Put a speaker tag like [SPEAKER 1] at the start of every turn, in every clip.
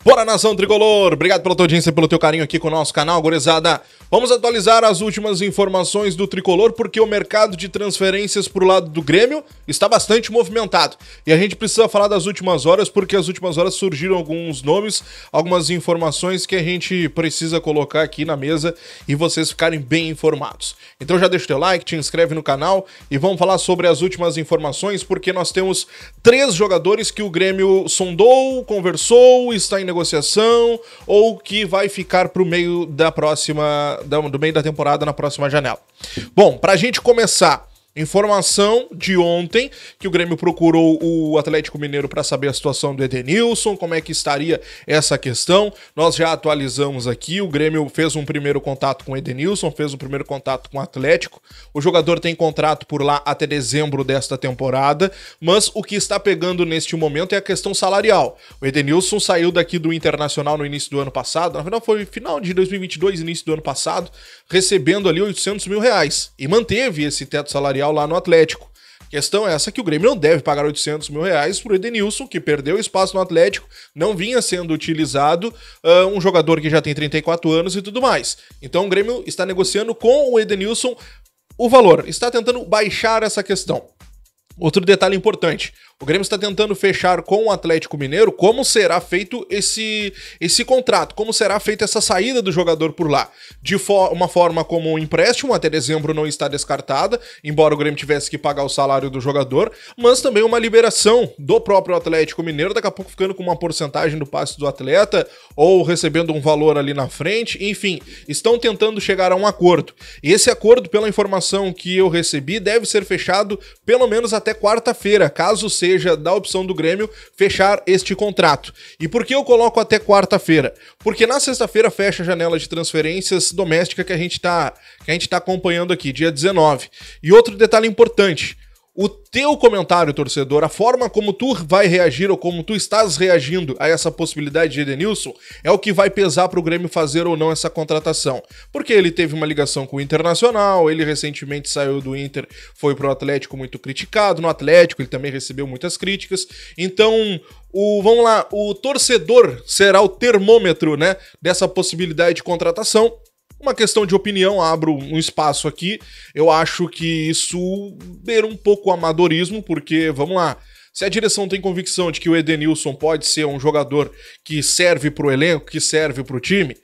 [SPEAKER 1] Bora, nação tricolor! Obrigado pela tua audiência e pelo teu carinho aqui com o nosso canal, gurizada. Vamos atualizar as últimas informações do tricolor, porque o mercado de transferências pro lado do Grêmio está bastante movimentado. E a gente precisa falar das últimas horas, porque as últimas horas surgiram alguns nomes, algumas informações que a gente precisa colocar aqui na mesa e vocês ficarem bem informados. Então já deixa o teu like, te inscreve no canal e vamos falar sobre as últimas informações, porque nós temos 3 jogadores que o Grêmio sondou, conversou, está em negociação ou que vai ficar pro meio da do meio da temporada na próxima janela. Bom, pra gente começar, informação de ontem que o Grêmio procurou o Atlético Mineiro para saber a situação do Edenilson, como é que estaria essa questão. Nós já atualizamos aqui, o Grêmio fez um primeiro contato com o Edenilson, fez um primeiro contato com o Atlético. O jogador tem contrato por lá até dezembro desta temporada, mas o que está pegando neste momento é a questão salarial. O Edenilson saiu daqui do Internacional no início do ano passado, na verdade foi final de 2022, início do ano passado, recebendo ali R$800 mil e manteve esse teto salarial lá no Atlético. A questão é essa, que o Grêmio não deve pagar R$800 mil pro Edenilson, que perdeu espaço no Atlético, não vinha sendo utilizado, um jogador que já tem 34 anos e tudo mais. Então o Grêmio está negociando com o Edenilson o valor, está tentando baixar essa questão. Outro detalhe importante, o Grêmio está tentando fechar com o Atlético Mineiro como será feito esse contrato, como será feita essa saída do jogador por lá. De uma forma como um empréstimo, até dezembro não está descartada, embora o Grêmio tivesse que pagar o salário do jogador, mas também uma liberação do próprio Atlético Mineiro, daqui a pouco ficando com uma porcentagem do passe do atleta, ou recebendo um valor ali na frente, enfim, estão tentando chegar a um acordo. E esse acordo, pela informação que eu recebi, deve ser fechado pelo menos até quarta-feira, caso seja da opção do Grêmio fechar este contrato. E por que eu coloco até quarta-feira? Porque na sexta-feira fecha a janela de transferências doméstica que a gente tá acompanhando aqui, dia 19. E outro detalhe importante, o teu comentário, torcedor, a forma como tu vai reagir ou como tu estás reagindo a essa possibilidade de Edenilson é o que vai pesar para o Grêmio fazer ou não essa contratação. Porque ele teve uma ligação com o Internacional, ele recentemente saiu do Inter, foi pro Atlético muito criticado, no Atlético ele também recebeu muitas críticas, então vamos lá, o torcedor será o termômetro, né, dessa possibilidade de contratação. Uma questão de opinião, abro um espaço aqui, eu acho que isso beira um pouco o amadorismo, porque, vamos lá, se a direção tem convicção de que o Edenilson pode ser um jogador que serve pro elenco, que serve pro time,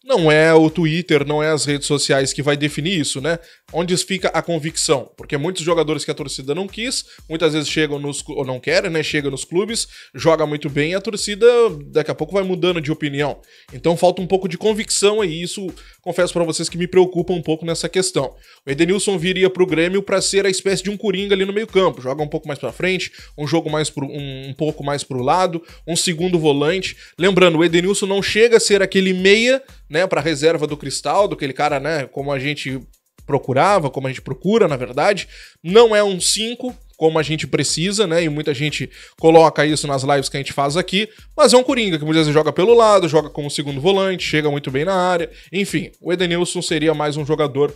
[SPEAKER 1] não é o Twitter, não é as redes sociais que vai definir isso, né? Onde fica a convicção? Porque muitos jogadores que a torcida não quis, muitas vezes chegam ou não querem, né? Chega nos clubes, joga muito bem e a torcida daqui a pouco vai mudando de opinião. Então falta um pouco de convicção aí, isso confesso pra vocês que me preocupa um pouco nessa questão. O Edenilson viria pro Grêmio pra ser a espécie de um coringa ali no meio campo, joga um pouco mais pra frente, um jogo mais um pouco mais pro lado, um segundo volante. Lembrando, o Edenilson não chega a ser aquele meia, né, para reserva do Cristaldo, aquele cara, né, como a gente procurava, como a gente procura, na verdade, não é um 5, como a gente precisa, né, e muita gente coloca isso nas lives que a gente faz aqui, mas é um coringa, que muitas vezes joga pelo lado, joga como segundo volante, chega muito bem na área, enfim, o Edenilson seria mais um jogador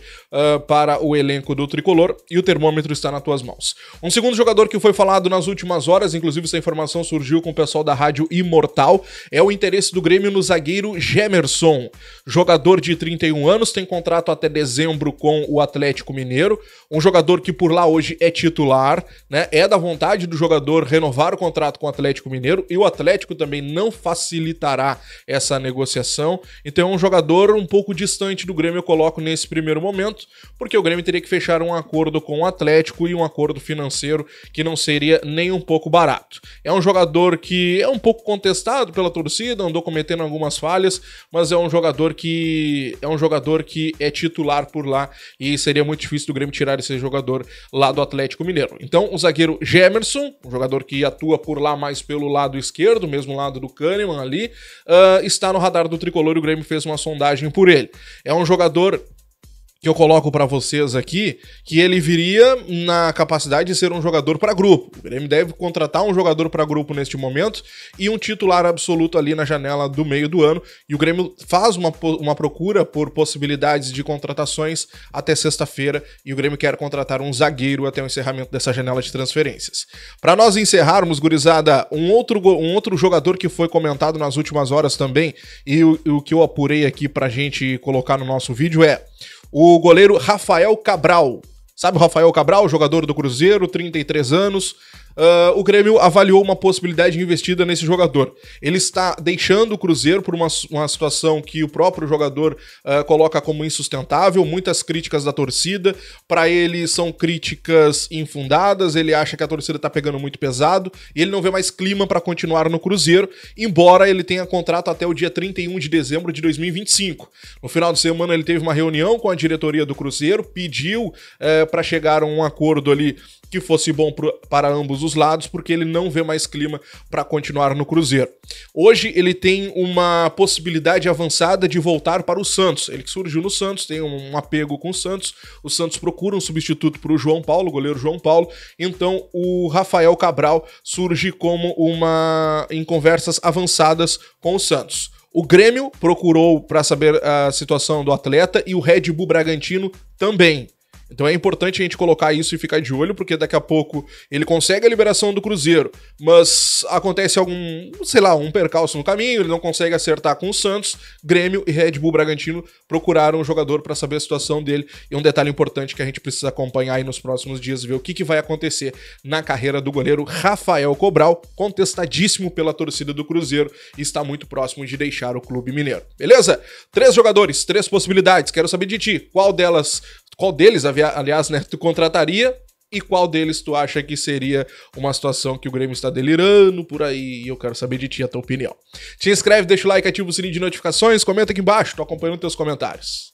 [SPEAKER 1] para o elenco do Tricolor, e o termômetro está nas tuas mãos. Um segundo jogador que foi falado nas últimas horas, inclusive essa informação surgiu com o pessoal da Rádio Imortal, é o interesse do Grêmio no zagueiro Gemerson, jogador de 31 anos, tem contrato até dezembro com o Atlético Mineiro, um jogador que por lá hoje é titular, né? É da vontade do jogador renovar o contrato com o Atlético Mineiro e o Atlético também não facilitará essa negociação. Então é um jogador um pouco distante do Grêmio, eu coloco nesse primeiro momento, porque o Grêmio teria que fechar um acordo com o Atlético e um acordo financeiro que não seria nem um pouco barato. É um jogador que é um pouco contestado pela torcida, andou cometendo algumas falhas, mas é um jogador que é titular por lá e seria muito difícil do Grêmio tirar esse jogador lá do Atlético Mineiro. Então o zagueiro Gemerson, um jogador que atua por lá mais pelo lado esquerdo, mesmo lado do Kahneman ali, está no radar do Tricolor e o Grêmio fez uma sondagem por ele. É um jogador que eu coloco pra vocês aqui, que ele viria na capacidade de ser um jogador pra grupo. O Grêmio deve contratar um jogador pra grupo neste momento e um titular absoluto ali na janela do meio do ano. E o Grêmio faz uma procura por possibilidades de contratações até sexta-feira e o Grêmio quer contratar um zagueiro até o encerramento dessa janela de transferências. Pra nós encerrarmos, gurizada, um outro jogador que foi comentado nas últimas horas também e o que eu apurei aqui pra gente colocar no nosso vídeo é o goleiro Rafael Cabral. Sabe o Rafael Cabral, jogador do Cruzeiro, 33 anos. O Grêmio avaliou uma possibilidade de investida nesse jogador. Ele está deixando o Cruzeiro por uma situação que o próprio jogador coloca como insustentável, muitas críticas da torcida. Para ele são críticas infundadas, ele acha que a torcida está pegando muito pesado e ele não vê mais clima para continuar no Cruzeiro, embora ele tenha contrato até o dia 31 de dezembro de 2025. No final de semana ele teve uma reunião com a diretoria do Cruzeiro, pediu para chegar a um acordo ali que fosse bom para ambos os lados, porque ele não vê mais clima para continuar no Cruzeiro. Hoje ele tem uma possibilidade avançada de voltar para o Santos. Ele que surgiu no Santos, tem um apego com o Santos procura um substituto para o João Paulo, o goleiro João Paulo, então o Rafael Cabral surge como em conversas avançadas com o Santos. O Grêmio procurou para saber a situação do atleta e o Red Bull Bragantino também. Então é importante a gente colocar isso e ficar de olho, porque daqui a pouco ele consegue a liberação do Cruzeiro, mas acontece um percalço no caminho, ele não consegue acertar com o Santos. Grêmio e Red Bull Bragantino procuraram um jogador para saber a situação dele, e um detalhe importante que a gente precisa acompanhar aí nos próximos dias, ver o que vai acontecer na carreira do goleiro Rafael Cabral, contestadíssimo pela torcida do Cruzeiro, e está muito próximo de deixar o clube mineiro. Beleza? 3 jogadores, 3 possibilidades, quero saber de ti, qual deles, aliás, né, tu contrataria e qual deles tu acha que seria uma situação que o Grêmio está delirando por aí, e eu quero saber de ti a tua opinião. Te inscreve, deixa o like, ativa o sininho de notificações, comenta aqui embaixo, tô acompanhando teus comentários.